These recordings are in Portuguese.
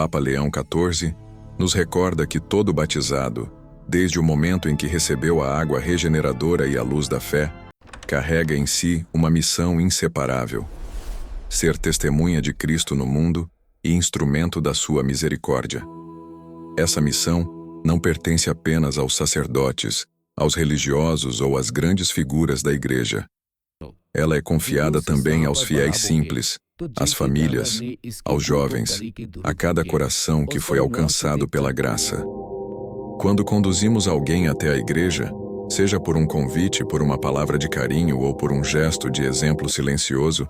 Papa Leão XIV nos recorda que todo batizado, desde o momento em que recebeu a água regeneradora e a luz da fé, carrega em si uma missão inseparável: ser testemunha de Cristo no mundo e instrumento da sua misericórdia. Essa missão não pertence apenas aos sacerdotes, aos religiosos ou às grandes figuras da Igreja. Ela é confiada também aos fiéis simples, às famílias, aos jovens, a cada coração que foi alcançado pela graça. Quando conduzimos alguém até a Igreja, seja por um convite, por uma palavra de carinho ou por um gesto de exemplo silencioso,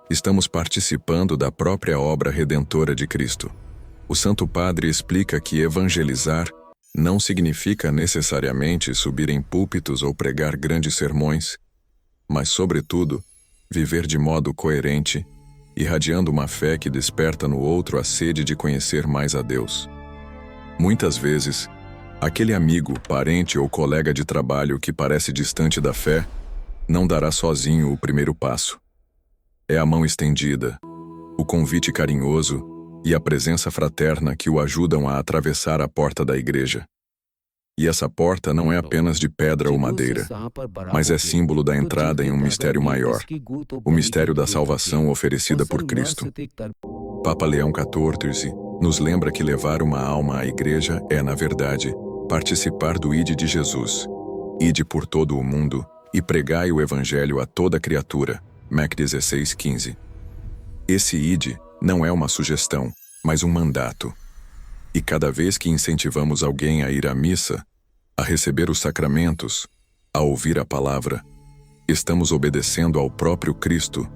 estamos participando da própria obra redentora de Cristo. O Santo Padre explica que evangelizar não significa necessariamente subir em púlpitos ou pregar grandes sermões, mas, sobretudo, viver de modo coerente, irradiando uma fé que desperta no outro a sede de conhecer mais a Deus. Muitas vezes, aquele amigo, parente ou colega de trabalho que parece distante da fé não dará sozinho o primeiro passo. É a mão estendida, o convite carinhoso e a presença fraterna que o ajudam a atravessar a porta da Igreja. E essa porta não é apenas de pedra ou madeira, mas é símbolo da entrada em um mistério maior, o mistério da salvação oferecida por Cristo. Papa Leão XIV nos lembra que levar uma alma à Igreja é, na verdade, participar do Ide de Jesus. Ide por todo o mundo e pregai o Evangelho a toda criatura. Mac 16:15. Esse Ide não é uma sugestão, mas um mandato. E cada vez que incentivamos alguém a ir à missa, a receber os sacramentos, a ouvir a palavra, estamos obedecendo ao próprio Cristo,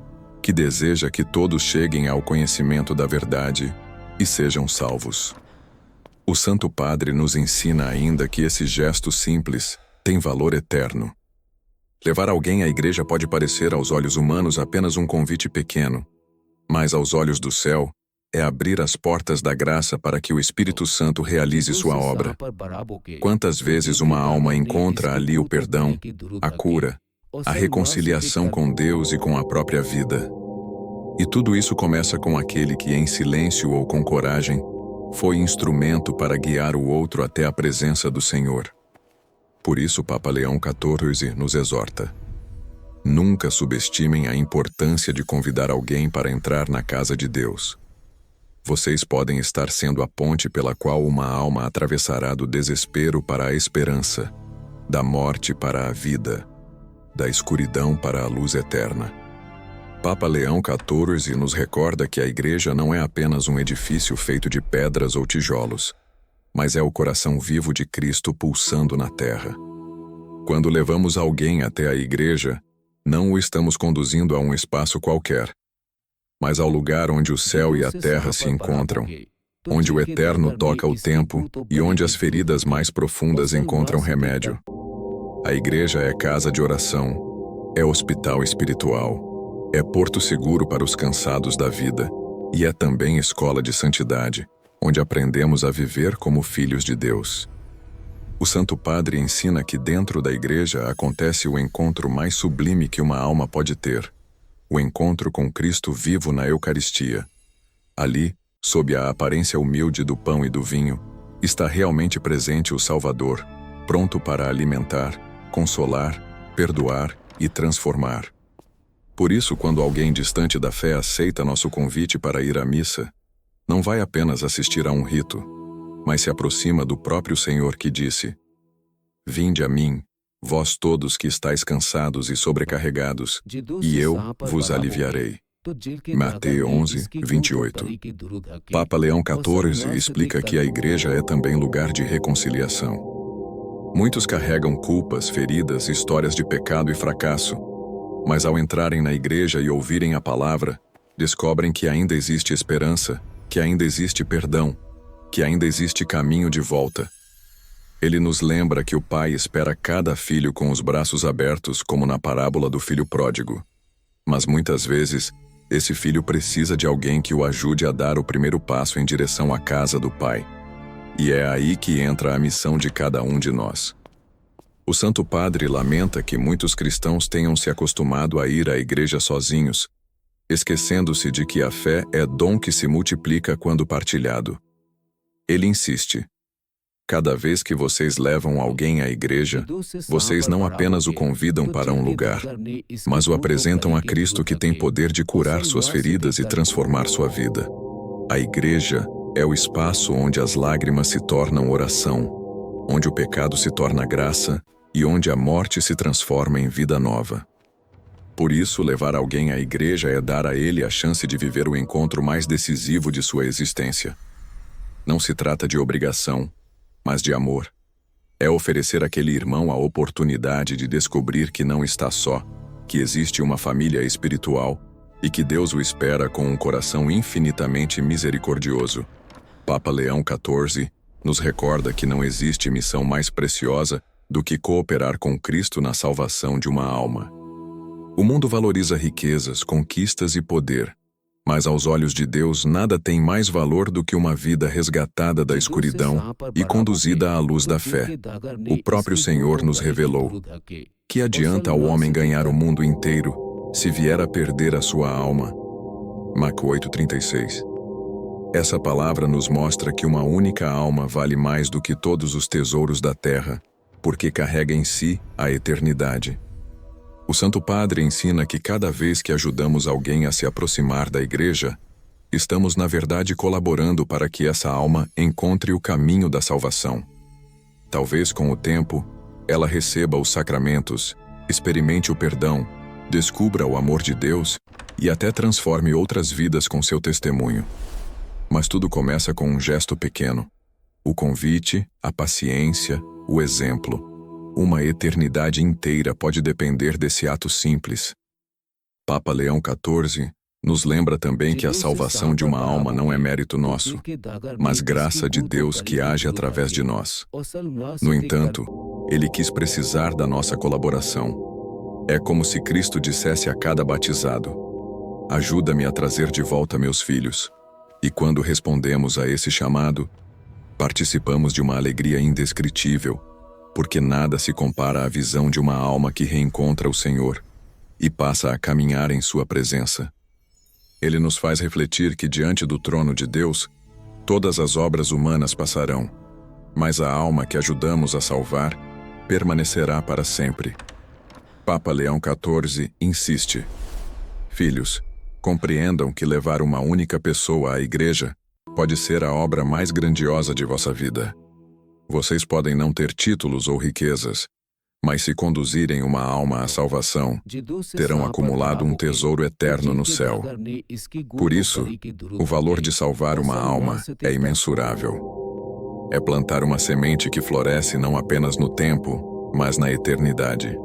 que deseja que todos cheguem ao conhecimento da verdade e sejam salvos. O Santo Padre nos ensina ainda que esse gesto simples tem valor eterno. Levar alguém à Igreja pode parecer aos olhos humanos apenas um convite pequeno, mas aos olhos do céu, é abrir as portas da graça para que o Espírito Santo realize sua obra. Quantas vezes uma alma encontra ali o perdão, a cura, a reconciliação com Deus e com a própria vida. E tudo isso começa com aquele que, em silêncio ou com coragem, foi instrumento para guiar o outro até a presença do Senhor. Por isso, Papa Leão XIV nos exorta: nunca subestimem a importância de convidar alguém para entrar na casa de Deus. Vocês podem estar sendo a ponte pela qual uma alma atravessará do desespero para a esperança, da morte para a vida, da escuridão para a luz eterna. Papa Leão XIV nos recorda que a Igreja não é apenas um edifício feito de pedras ou tijolos, mas é o coração vivo de Cristo pulsando na terra. Quando levamos alguém até a Igreja, não o estamos conduzindo a um espaço qualquer, mas ao lugar onde o céu e a terra se encontram, onde o eterno toca o tempo e onde as feridas mais profundas encontram remédio. A Igreja é casa de oração, é hospital espiritual, é porto seguro para os cansados da vida e é também escola de santidade, onde aprendemos a viver como filhos de Deus. O Santo Padre ensina que dentro da Igreja acontece o encontro mais sublime que uma alma pode ter: o encontro com Cristo vivo na Eucaristia. Ali, sob a aparência humilde do pão e do vinho, está realmente presente o Salvador, pronto para alimentar, consolar, perdoar e transformar. Por isso, quando alguém distante da fé aceita nosso convite para ir à missa, não vai apenas assistir a um rito, mas se aproxima do próprio Senhor que disse: vinde a mim, vós todos que estáis cansados e sobrecarregados, e eu vos aliviarei. Mateus 11:28. Papa Leão XIV explica que a Igreja é também lugar de reconciliação. Muitos carregam culpas, feridas, histórias de pecado e fracasso, mas ao entrarem na Igreja e ouvirem a palavra, descobrem que ainda existe esperança, que ainda existe perdão, que ainda existe caminho de volta. Ele nos lembra que o Pai espera cada filho com os braços abertos, como na parábola do filho pródigo. Mas muitas vezes, esse filho precisa de alguém que o ajude a dar o primeiro passo em direção à casa do Pai. E é aí que entra a missão de cada um de nós. O Santo Padre lamenta que muitos cristãos tenham se acostumado a ir à Igreja sozinhos, esquecendo-se de que a fé é dom que se multiplica quando partilhado. Ele insiste. Cada vez que vocês levam alguém à igreja, vocês não apenas o convidam para um lugar, mas o apresentam a Cristo, que tem poder de curar suas feridas e transformar sua vida. A igreja é o espaço onde as lágrimas se tornam oração, onde o pecado se torna graça e onde a morte se transforma em vida nova. Por isso, levar alguém à igreja é dar a ele a chance de viver o encontro mais decisivo de sua existência. Não se trata de obrigação, mas de amor. É oferecer àquele irmão a oportunidade de descobrir que não está só, que existe uma família espiritual e que Deus o espera com um coração infinitamente misericordioso. Papa Leão XIV nos recorda que não existe missão mais preciosa do que cooperar com Cristo na salvação de uma alma. O mundo valoriza riquezas, conquistas e poder, mas aos olhos de Deus nada tem mais valor do que uma vida resgatada da escuridão e conduzida à luz da fé. O próprio Senhor nos revelou: que adianta ao homem ganhar o mundo inteiro se vier a perder a sua alma? Marcos 8:36. Essa palavra nos mostra que uma única alma vale mais do que todos os tesouros da terra, porque carrega em si a eternidade. O Santo Padre ensina que cada vez que ajudamos alguém a se aproximar da igreja, estamos na verdade colaborando para que essa alma encontre o caminho da salvação. Talvez com o tempo, ela receba os sacramentos, experimente o perdão, descubra o amor de Deus e até transforme outras vidas com seu testemunho. Mas tudo começa com um gesto pequeno: o convite, a paciência, o exemplo. Uma eternidade inteira pode depender desse ato simples. Papa Leão XIV nos lembra também que a salvação de uma alma não é mérito nosso, mas graça de Deus que age através de nós. No entanto, ele quis precisar da nossa colaboração. É como se Cristo dissesse a cada batizado: ajuda-me a trazer de volta meus filhos. E quando respondemos a esse chamado, participamos de uma alegria indescritível, porque nada se compara à visão de uma alma que reencontra o Senhor e passa a caminhar em sua presença. Ele nos faz refletir que diante do trono de Deus, todas as obras humanas passarão, mas a alma que ajudamos a salvar permanecerá para sempre. Papa Leão XIV insiste: filhos, compreendam que levar uma única pessoa à igreja pode ser a obra mais grandiosa de vossa vida. Vocês podem não ter títulos ou riquezas, mas se conduzirem uma alma à salvação, terão acumulado um tesouro eterno no céu. Por isso, o valor de salvar uma alma é imensurável. É plantar uma semente que floresce não apenas no tempo, mas na eternidade.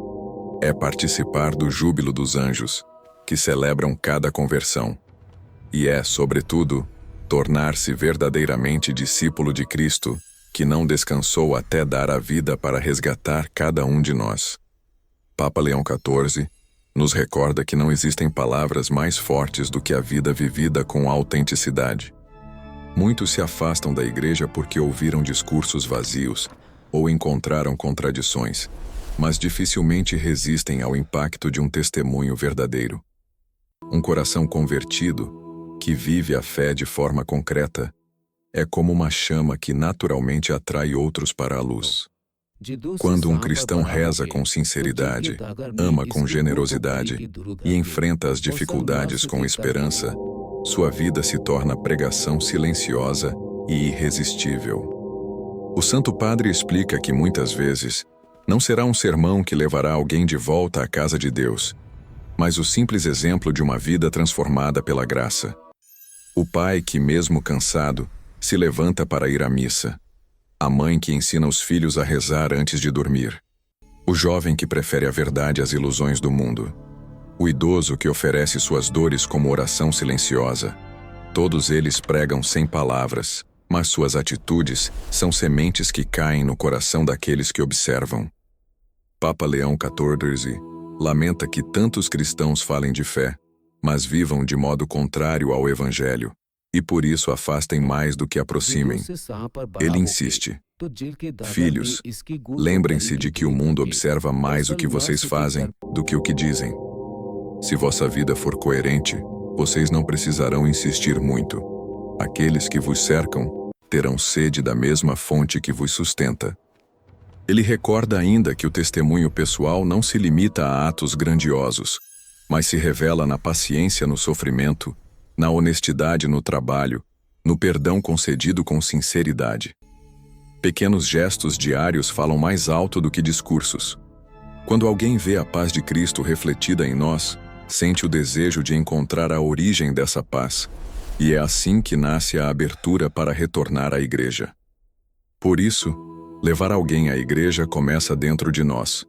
É participar do júbilo dos anjos, que celebram cada conversão. E é, sobretudo, tornar-se verdadeiramente discípulo de Cristo, que não descansou até dar a vida para resgatar cada um de nós. Papa Leão XIV nos recorda que não existem palavras mais fortes do que a vida vivida com autenticidade. Muitos se afastam da igreja porque ouviram discursos vazios ou encontraram contradições, mas dificilmente resistem ao impacto de um testemunho verdadeiro. Um coração convertido, que vive a fé de forma concreta, é como uma chama que naturalmente atrai outros para a luz. Quando um cristão reza com sinceridade, ama com generosidade e enfrenta as dificuldades com esperança, sua vida se torna pregação silenciosa e irresistível. O Santo Padre explica que muitas vezes não será um sermão que levará alguém de volta à casa de Deus, mas o simples exemplo de uma vida transformada pela graça. O pai que, mesmo cansado, se levanta para ir à missa. A mãe que ensina os filhos a rezar antes de dormir. O jovem que prefere a verdade às ilusões do mundo. O idoso que oferece suas dores como oração silenciosa. Todos eles pregam sem palavras, mas suas atitudes são sementes que caem no coração daqueles que observam. Papa Leão XIV lamenta que tantos cristãos falem de fé, mas vivam de modo contrário ao Evangelho, e por isso afastem mais do que aproximem. Ele insiste: filhos, lembrem-se de que o mundo observa mais o que vocês fazem do que o que dizem. Se vossa vida for coerente, vocês não precisarão insistir muito. Aqueles que vos cercam terão sede da mesma fonte que vos sustenta. Ele recorda ainda que o testemunho pessoal não se limita a atos grandiosos, mas se revela na paciência no sofrimento, na honestidade no trabalho, no perdão concedido com sinceridade. Pequenos gestos diários falam mais alto do que discursos. Quando alguém vê a paz de Cristo refletida em nós, sente o desejo de encontrar a origem dessa paz, e é assim que nasce a abertura para retornar à igreja. Por isso, levar alguém à igreja começa dentro de nós,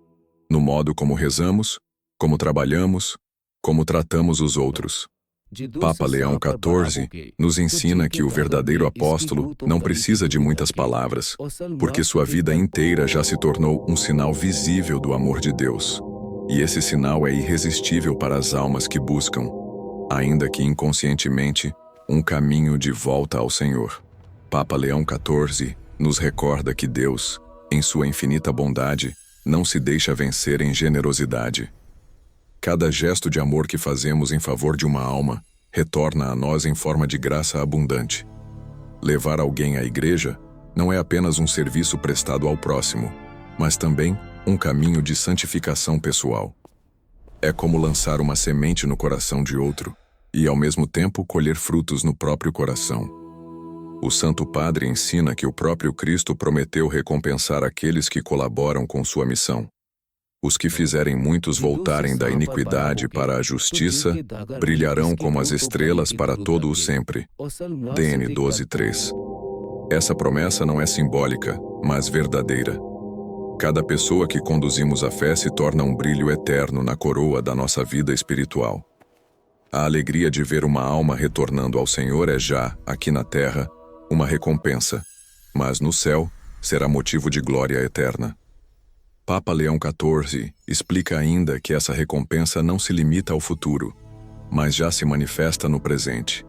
no modo como rezamos, como trabalhamos, como tratamos os outros. Papa Leão XIV nos ensina que o verdadeiro apóstolo não precisa de muitas palavras, porque sua vida inteira já se tornou um sinal visível do amor de Deus. E esse sinal é irresistível para as almas que buscam, ainda que inconscientemente, um caminho de volta ao Senhor. Papa Leão XIV nos recorda que Deus, em sua infinita bondade, não se deixa vencer em generosidade. Cada gesto de amor que fazemos em favor de uma alma retorna a nós em forma de graça abundante. Levar alguém à igreja não é apenas um serviço prestado ao próximo, mas também um caminho de santificação pessoal. É como lançar uma semente no coração de outro e, ao mesmo tempo, colher frutos no próprio coração. O Santo Padre ensina que o próprio Cristo prometeu recompensar aqueles que colaboram com sua missão. Os que fizerem muitos voltarem da iniquidade para a justiça, brilharão como as estrelas para todo o sempre. DN 12:3. Essa promessa não é simbólica, mas verdadeira. Cada pessoa que conduzimos à fé se torna um brilho eterno na coroa da nossa vida espiritual. A alegria de ver uma alma retornando ao Senhor é já, aqui na terra, uma recompensa, mas no céu será motivo de glória eterna. Papa Leão XIV explica ainda que essa recompensa não se limita ao futuro, mas já se manifesta no presente.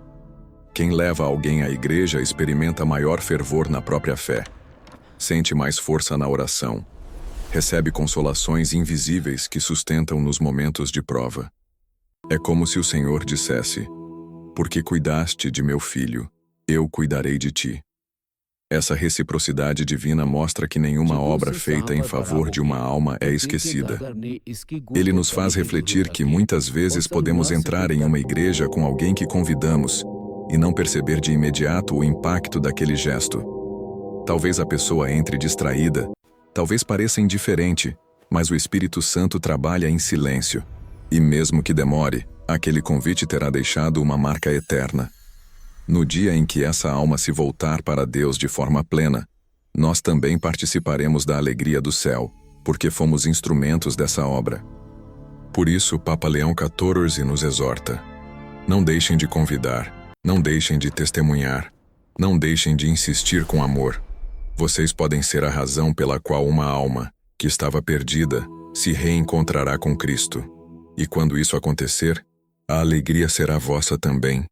Quem leva alguém à igreja experimenta maior fervor na própria fé, sente mais força na oração, recebe consolações invisíveis que sustentam nos momentos de prova. É como se o Senhor dissesse: porque cuidaste de meu filho, eu cuidarei de ti. Essa reciprocidade divina mostra que nenhuma obra feita em favor de uma alma é esquecida. Ele nos faz refletir que muitas vezes podemos entrar em uma igreja com alguém que convidamos e não perceber de imediato o impacto daquele gesto. Talvez a pessoa entre distraída, talvez pareça indiferente, mas o Espírito Santo trabalha em silêncio. E mesmo que demore, aquele convite terá deixado uma marca eterna. No dia em que essa alma se voltar para Deus de forma plena, nós também participaremos da alegria do céu, porque fomos instrumentos dessa obra. Por isso, Papa Leão XIV nos exorta: não deixem de convidar, não deixem de testemunhar, não deixem de insistir com amor. Vocês podem ser a razão pela qual uma alma, que estava perdida, se reencontrará com Cristo. E quando isso acontecer, a alegria será vossa também,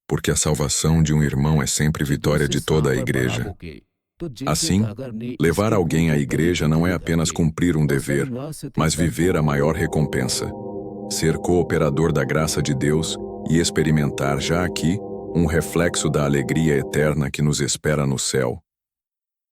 porque a salvação de um irmão é sempre vitória de toda a igreja. Assim, levar alguém à igreja não é apenas cumprir um dever, mas viver a maior recompensa. Ser cooperador da graça de Deus e experimentar já aqui um reflexo da alegria eterna que nos espera no céu.